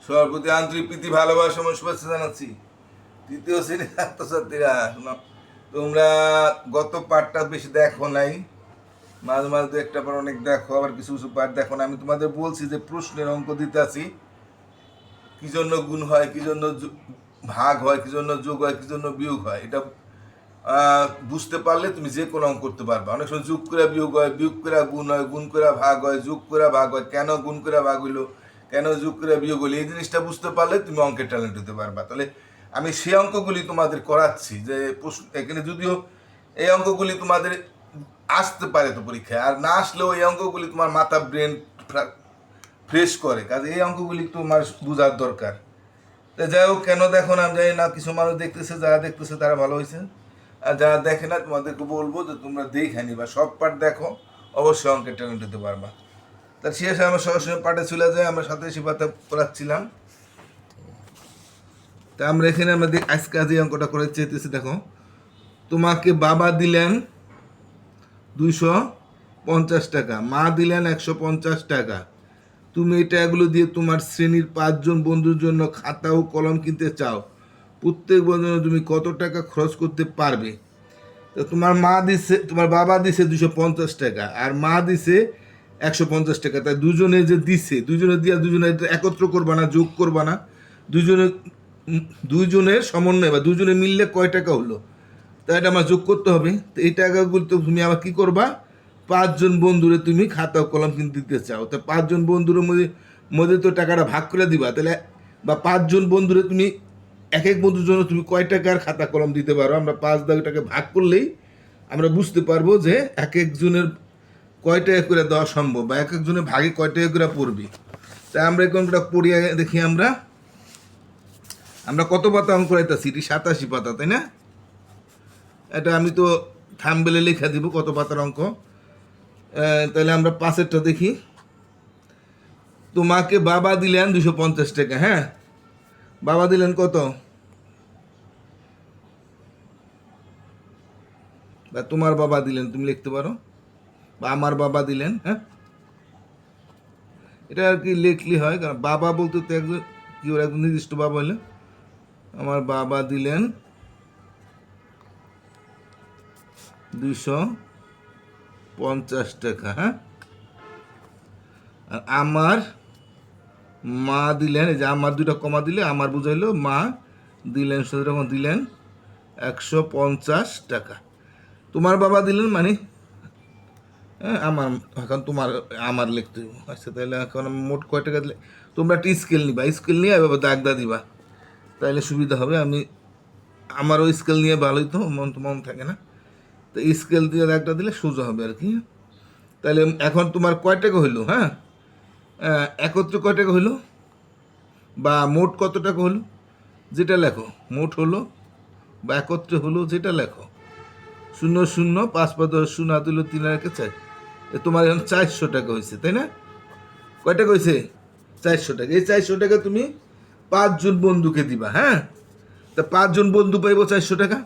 সবার প্রতি আন্তরিক প্রীতি ভালোবাসা এবং শুভেচ্ছা জানাচ্ছি। তৃতীয় শ্রেণীর ছাত্রছাত্রীরা, তোমরা গত পাঠটা বেশি দেখো নাই, মাঝে মাঝে দু একটা পার অনেক দেখো, আবার কিছু কিছু পাঠ দেখো না। আমি তোমাদের বলছি যে প্রশ্নের অঙ্ক দিতে আছি, কি জন্য গুণ হয়, কি জন্য ভাগ হয়, কি জন্য যোগ হয়, কি জন্য বিয়োগ হয়, এটা বুঝতে পারলে তুমি যে কোনো অঙ্ক করতে পারবে। অনেক সময় যোগ করে বিয়োগ হয়, বিয়োগ করে গুণ হয়, গুণ করে ভাগ হয়, যোগ করে ভাগ হয়, কেন গুণ করে ভাগ হইলো, কেন যোগ করে বিয়োগ হইলো, এই জিনিসটা বুঝতে পারলে তুমি অঙ্কের ট্যালেন্ট হতে পারবা। তাহলে আমি সেই অঙ্কগুলি তোমাদের করাচ্ছি, যে এখানে যদিও এই অঙ্কগুলি তোমাদের আসতে পারে তো পরীক্ষায়, আর না আসলেও এই অঙ্কগুলি তোমার মাথা ব্রেন ফ্রেশ করে, কাজে এই অঙ্কগুলি তোমার বোঝার দরকার। যাই হোক, কেন দেখো না আমি জানি না, কিছু মানুষ দেখতেছে, যারা দেখতেছে তারা ভালো হয়েছে, আর যারা দেখে না তোমাদেরকে বলবো যে তোমরা দেখে নিবা, সব পার্ট দেখো, অবশ্যই অঙ্কের ট্যালেন্ট হতে পারবা। তার শেষে আমরা সরাসরি পাঠে চলে যাই। আমরা সাথে শিবাতে পড়াচ্ছিলাম, তা আমরা এখানে আমরা আজকে আজ এই অঙ্কটা করে চেয়েছি। দেখো, তোমাকে বাবা দিলেন 250 টাকা, মা দিলেন 150 টাকা। তুমি এই টাকাগুলো দিয়ে তোমার শ্রেণীর 5 জন বন্ধুর জন্য খাতা ও কলম কিনতে চাও। প্রত্যেক বন্ধুর তুমি কত টাকা খরচ করতে পারবে? তো তোমার বাবা দিছে 250 টাকা, আর মা দিছে 150 টাকা। তাই দুজনে যে দিছে, দুজনে দিয়া দুজনে একত্র করবা না, যোগ করবা না, দুজনে দুইজনের সমন্বয় বা দুজনে মিললে কয় টাকা হলো, তাই এটা আমার যোগ করতে হবে। তো এই টাকাগুলো তো তুমি আবার কি করবা, 5 জন বন্ধুরে তুমি খাতা ও কলম কিনতে দিতে চাও। তো 5 জন বন্ধুরের মধ্যে মধ্যে তো টাকাটা ভাগ করে দিবা, তাহলে বা 5 জন বন্ধুরে তুমি এক এক বন্ধুর জন্য তুমি কয় টাকার খাতা কলম দিতে পারো, আমরা 5 টাকে ভাগ করলেই আমরা বুঝতে পারবো যে এক একজনের কয় টাকা করে দেওয়া সম্ভব, বা এক একজনের ভাগে কয় টাকা করে পড়বে। তাই আমরা এই অঙ্কটা পড়িয়ে দেখি। আমরা আমরা কত পাতা অঙ্ক করাইতেছি, এটি 87 পাতা, তাই না? এটা আমি তো থাম্বনেলে লেখা দিব কত পাতার অঙ্ক। তাহলে আমরা 5-এরটা দেখি। তোমাকে বাবা দিলেন 250 টাকা। হ্যাঁ, বাবা দিলেন কত, বা তোমার বাবা দিলেন, তুমি লিখতে পারো, বা আমার বাবা দিলেন। হ্যাঁ, এটা আর কি লিখলি হয়, কারণ বাবা বলতে তো একজন কি ওর একজন নির্দিষ্ট বাবা হলে। আমার বাবা দিলেন 250 টাকা। হ্যাঁ, আর আমার মা দিলেন, এই যে আমার দুইটা কমা দিলে আমার বুঝাইলো, মা দিলেন সেরকম দিলেন 150 টাকা। তোমার বাবা দিলেন মানে হ্যাঁ আমার, এখন তোমার আমার লিখতে হবে। আচ্ছা, তাহলে এখন মোট কয় টাকা দিলে, তোমরা একটা স্কেল নিবা, স্কেল নিয়ে এভাবে দাগদা দিবা, তাহলে সুবিধা হবে। আমারও স্কেল নিয়ে ভালোই তো, মন তো মন থাকে না, তো স্কেল দিয়ে দাগটা দিলে সোজা হবে আর কি। তাহলে এখন তোমার কয় টাকা হইলো? হ্যাঁ, একত্রে কয় টাকা হইলো, বা মোট কত টাকা হলো, যেটা লেখো, মোট হলো বা একত্রে হলো যেটা লেখো। 0, 0, 5, 5, 10, 0 হাত হইলো 3 আর 1 4। তোমার এখন 400 টাকা হয়েছে, তাই না? কয় টাকা হয়েছে? 400 টাকা। এই 400 টাকা তুমি 5 জন বন্ধুকে দিবা। হ্যাঁ, তা 5 জন বন্ধু পাইবো 400 টাকা।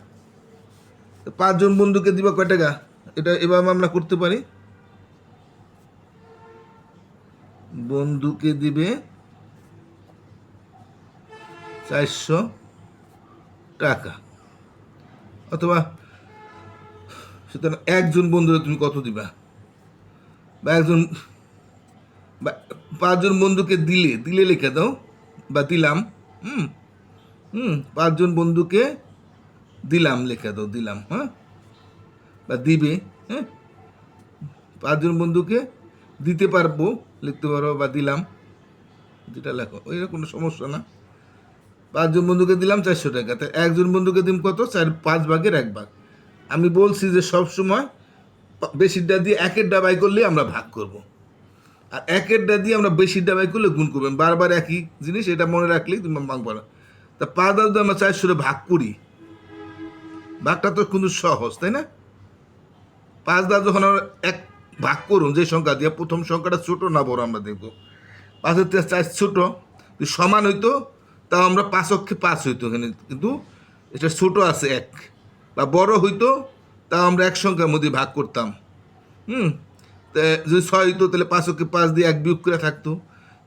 5 জন বন্ধুকে দিবা কয় টাকা, এটা এভাবে আমরা করতে পারি। বন্ধুকে দিবে 400 টাকা, অথবা সুতরাং 1 জন বন্ধুরে তুমি কত দিবা, বা একজন বা 5 জন বন্ধুকে দিলে দিলে লিখে দাও, বা দিলাম। হুম হুম 5 জন বন্ধুকে দিলাম লিখে দাও, দিলাম। হ্যাঁ, বা দিবে। হ্যাঁ, 5 জন বন্ধুকে দিতে পারবো লিখতে পারো, বা দিলাম, যেটা লেখো, ওই কোনো সমস্যা না। 5 জন বন্ধুকে দিলাম 400 টাকা, তাই 1 জন বন্ধুকে দিম কত, 5 ভাগের 1 ভাগ। আমি বলছি যে সব সময় বেশিরটা দিয়ে একের ডাবাই করলে আমরা ভাগ করব, আর একেরটা দিয়ে আমরা বেশিরটা বাই করলে গুণ করবেন। বারবার একই জিনিস, এটা মনে রাখলেই তুমি ভাগ পারো। তা 5 দ্বারা যদি আমরা 400 ভাগ করি, ভাগটা তো কিন্তু সহজ, তাই না? 5 দ্বারা যখন আমরা এক ভাগ করুন, যে সংখ্যা দিয়ে, প্রথম সংখ্যাটা ছোট না বড় আমরা দেখবো। 5-এর থেকে 4 ছোট, যদি সমান হইতো তাও আমরা 5 হইতো এখানে, কিন্তু এটা ছোট আছে 1, বা বড় হইতো তাও আমরা এক সংখ্যার মধ্যে ভাগ করতাম। হুম তা যদি 6 হইতো তাহলে 5 দিয়ে 1 বিয়োগ করে থাকতো,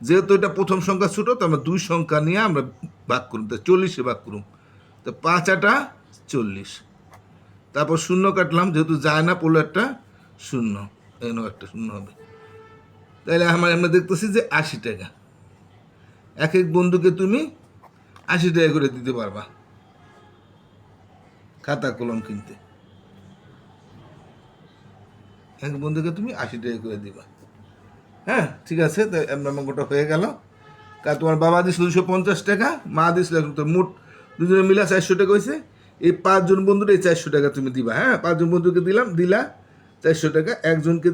যেহেতু এটা প্রথম সংখ্যা ছোটো, তো আমরা 2 সংখ্যা নিয়ে আমরা ভাগ করুন, তো 40-এ ভাগ করুন। তো 5 আটা 40, তারপর শূন্য কাটলাম, যেহেতু যায় না পড়লো একটা শূন্য, এখানেও একটা শূন্য হবে। তাহলে আমরা দেখতেছি যে 80 টাকা। এক এক বন্ধুকে তুমি 80 টাকা করে দিতে পারবা খাতা কলম কিনতে। এক বন্ধুকে তুমি 80 টাকা করে দিবা। হ্যাঁ, ঠিক আছে। তাই আমার অঙ্কটা হয়ে গেল। কারণ তোমার বাবা দিয়েছিল 250 টাকা, মা দিয়েছিল, তো মোট দুজনে মিলা 400 টাকা হয়েছে। এই 5 জন বন্ধুর এই 400 টাকা তুমি দিবা। হ্যাঁ, 5 জন বন্ধুকে দিলা 400 টাকা, একজনকে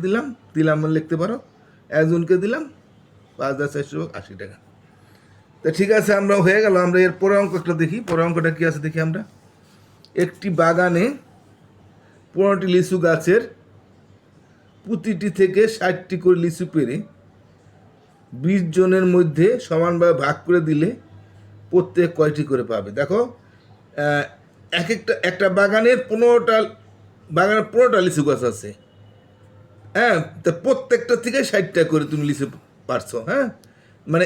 দিলাম লিখতে পারো, একজনকে দিলাম 5,400 80 টাকা। তা ঠিক আছে, আমরা হয়ে গেল। আমরা এর পরের অঙ্কটা দেখি। পরের অঙ্কটা কী আছে দেখি আমরা। একটি বাগানে 15টি লিচু গাছের প্রতিটি থেকে 60টি করে লিচু পেরে 20 জনের মধ্যে সমানভাবে ভাগ করে দিলে প্রত্যেক কয়টি করে পাবে? দেখো, একটা বাগানের 15টা লিচু গাছ আছে। হ্যাঁ, তা প্রত্যেকটা থেকে 60টা করে তুমি লিচু পারছো। হ্যাঁ, মানে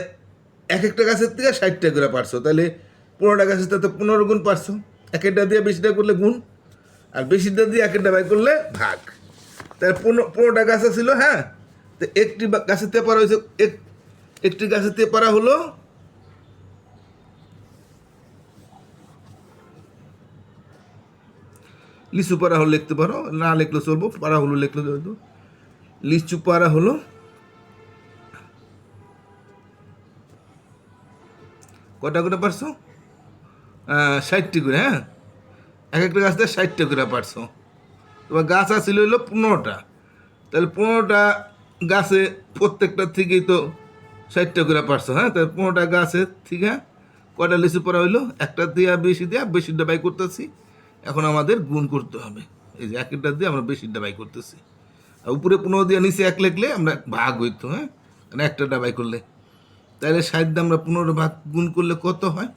এক একটা গাছের থেকে 60টা করে পারছো। তাহলে 15টা গাছের তো 15 গুণ পারছো। এক একটা দিয়ে বেশিটা করলে গুণ, আর বেশিটা দিয়ে এক একটা বাই করলে ভাগ। তাহলে 15টা গাছ ছিল। হ্যাঁ, তো একটি গাছের থেকে পারা হয়েছে, একটি গাছের থেকে পারা হলো লিচু পাড়া হলো, লিখতে পারো, না লিখলে চলবো, পাড়া হলো লিখলে চলতো। লিচু পাড়া হলো কটা করে পারছো? 60টি করে। হ্যাঁ, এক একটা গাছ থেকে 60টা করে পারছো। এবার গাছ আসছিল হলো 15টা। তাহলে 15টা গাছে প্রত্যেকটা থেকেই তো 60টা করে পারছো। হ্যাঁ, তাহলে 15টা গাছের থেকে কটা লিচু পড়া হইলো? একটা দিয়ে বেশিটা বাই করতেছি। এখন আমাদের গুণ করতে হবে। এই যে একটা দিয়ে আমরা বেশিটা বাই করতেছি, আর উপরে 15 দিয়ে নিচে 1 লিখলে আমরা ভাগ হইতো। হ্যাঁ, মানে একটা বাই করলে, তাহলে 60 দিয়ে আমরা 15 ভাগ গুণ করলে কত হয়?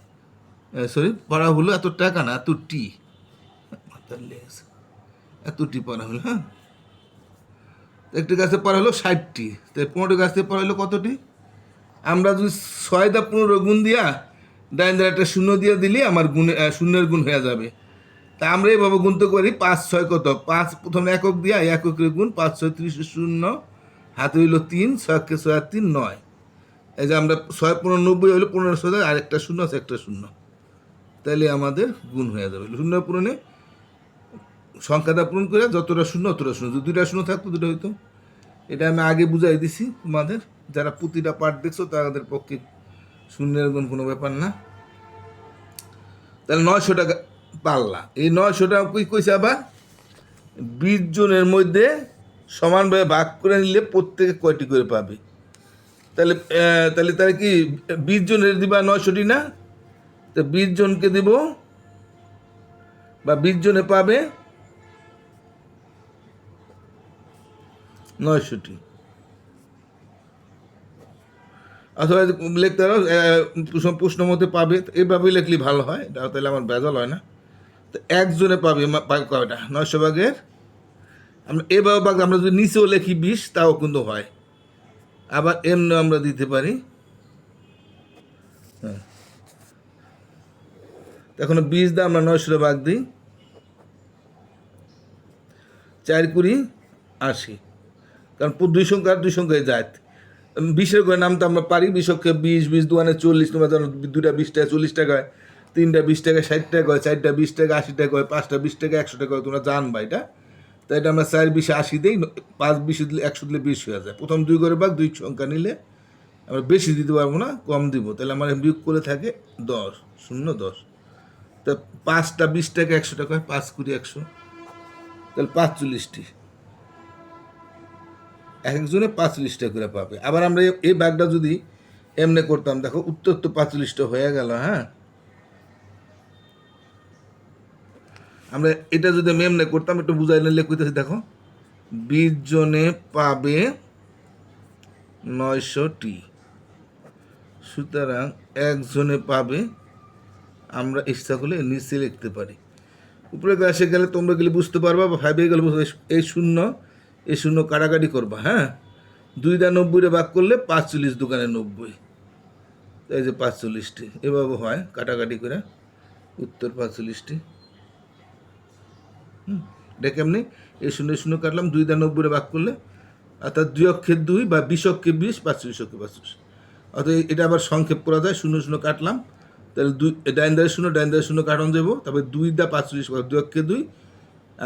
সরি, পড়া হলো এত টাকা না, এত টি, এত টি পড়া হলো। হ্যাঁ, একটি গাছে পড়া হলো 60টি, তাই 15টি গাছ থেকে পড়া হলো কতটি? আমরা যদি 6 দা 15 গুণ দিয়া ডাইন দ্বারা একটা শূন্য দিয়ে দিলে আমার গুণে শূন্যের গুণ হয়ে যাবে। তা আমরা এইভাবে গুনতে পারি 5 6 কত? 5 প্রথমে একক দিয়া এককের গুণ, 5 6 30 শূন্য, হাতে হইল 3, 6 কে 6 আর 3 9। এই যে আমরা 6 15 90 হইলো, 15 6 আর একটা শূন্য আছে, একটা শূন্য, তাহলে আমাদের গুণ হয়ে যাবে। শূন্য পূরণে সংখ্যাটা পূরণ করে যতটা শূন্য অতটা শূন্য, যদি 2টা শূন্য থাকতো 2টা হইতো। এটা আমি আগে বুঝাই দিছি তোমাদের, যারা প্রতিটা পার্ট দেখছো তাদের পক্ষে শূন্যের গুণ কোনো ব্যাপার না। তাহলে 900 টাকা পারলা। এই 900 টাকা কইছে আবার 20 জনের মধ্যে সমানভাবে ভাগ করে নিলে প্রত্যেকে কয়টি করে পাবে? তাহলে তাহলে কি 20 জনের দিবা 900টি না? তো 20 জনকে দিব, বা 20 জনে পাবে 900টি। অথবা লিখতে পারো প্রশ্ন মতে পাবে, এইভাবেই লিখলে ভালো হয়, এটা তাহলে আমার ভেজাল হয় না। তো একজনে পাবে কয়টা? 900 ভাগের আমরা এভাবে ভাগ, আমরা যদি নিচেও লিখি 20 তাও কিন্তু হয়। আবার এমনি আমরা দিতে পারি। হ্যাঁ, এখন 20 দিয়ে আমরা 900 ভাগ দিই, 4 20 80, কারণ 2 সংখ্যা আর 2 সংখ্যায় যায়। 20-এর করে নাম তো আমরা পারি, 20-কে 20, 20 দুয়ানে 40, তোমরা জানো 2টা 20 টাকা 40 টাকা হয়, 3টা 20 টাকা 60 টাকা হয়, 4টা 20 টাকা 80 টাকা হয়, 5টা 20 টাকা 100 টাকা হয়, তোমরা জানবা এটা। তাই এটা আমরা 4 20 80 দিই, 5 20 দিলে 100 দিলে 20 হয়ে যায়। প্রথম 2 করে ভাগ, 2 সংখ্যা নিলে আমরা বেশি দিতে পারবো না, কম দিব। তাহলে আমার বিয়োগ করে থাকে 10 0 10। তা 5টা 20 টাকা 100 টাকা হয়, 5 20 100, তাহলে 45টি, এক একজনে 45টা করে পাবে। আবার আমরা এই ভাগটা যদি এমনি করতাম, দেখো উত্তর তো 45টা হয়ে গেল। হ্যাঁ, আমরা এটা যদি আমি এমনি করতাম, একটু বুঝাই নিলে কইতেছি, দেখো 20 জনে পাবে 900টি, সুতরাং একজনে পাবে, আমরা ইচ্ছা করলে নিচে লিখতে পারি। উপরে ক্লাসে গেলে তোমরা গেলে বুঝতে পারবা, বা 5-এ গেলে বুঝতে, এই শূন্য কাটাকাটি করবা। হ্যাঁ, 2 দা 90 ভাগ করলে 45 দোকানে 90। এই যে 45টি এভাবে হয় কাটাকাটি করে উত্তর 45টি। এটা কেমনি এই 0 কাটলাম 2 দা 90 ভাগ করলে অর্থাৎ 2 অক্ষে 2 বা 20 অক্ষে 20 45 অক্ষে 45। অর্থাৎ এটা আবার সংক্ষেপ করা যায় 0 কাটলাম তাহলে 2 ডাইন ধারে 0 কাটন যাবো তারপরে 2 দা 45 2 অক্ষে 2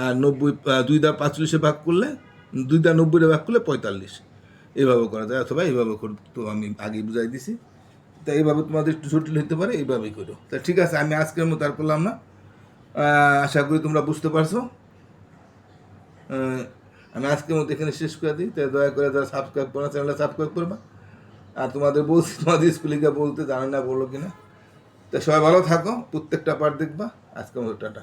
আর 90 2 দা 45 ভাগ করলে 2 দা 90 ভাগ করলে 45। এইভাবে করা যায় অথবা এইভাবে তো আমি আগে বুঝাই দিছি। তা এইভাবে তোমাদের একটু জটিল হতে পারে, এইভাবেই করো। তা ঠিক আছে, আমি আজকের মতো আর করলাম না। আশা করি তোমরা বুঝতে পারছো। আমি আজকের মতো এখানে শেষ করে দিই। তাই দয়া করে যারা সাবস্ক্রাইব করো চ্যানেলটা সাবস্ক্রাইব করবা। আর তোমাদের বলছি তোমাদের স্কুলে গিয়ে বলতে জানে না বলো কিনা। তা সবাই ভালো থাকো, প্রত্যেকটা পার্ট দেখবা। আজকের মতো টাটা।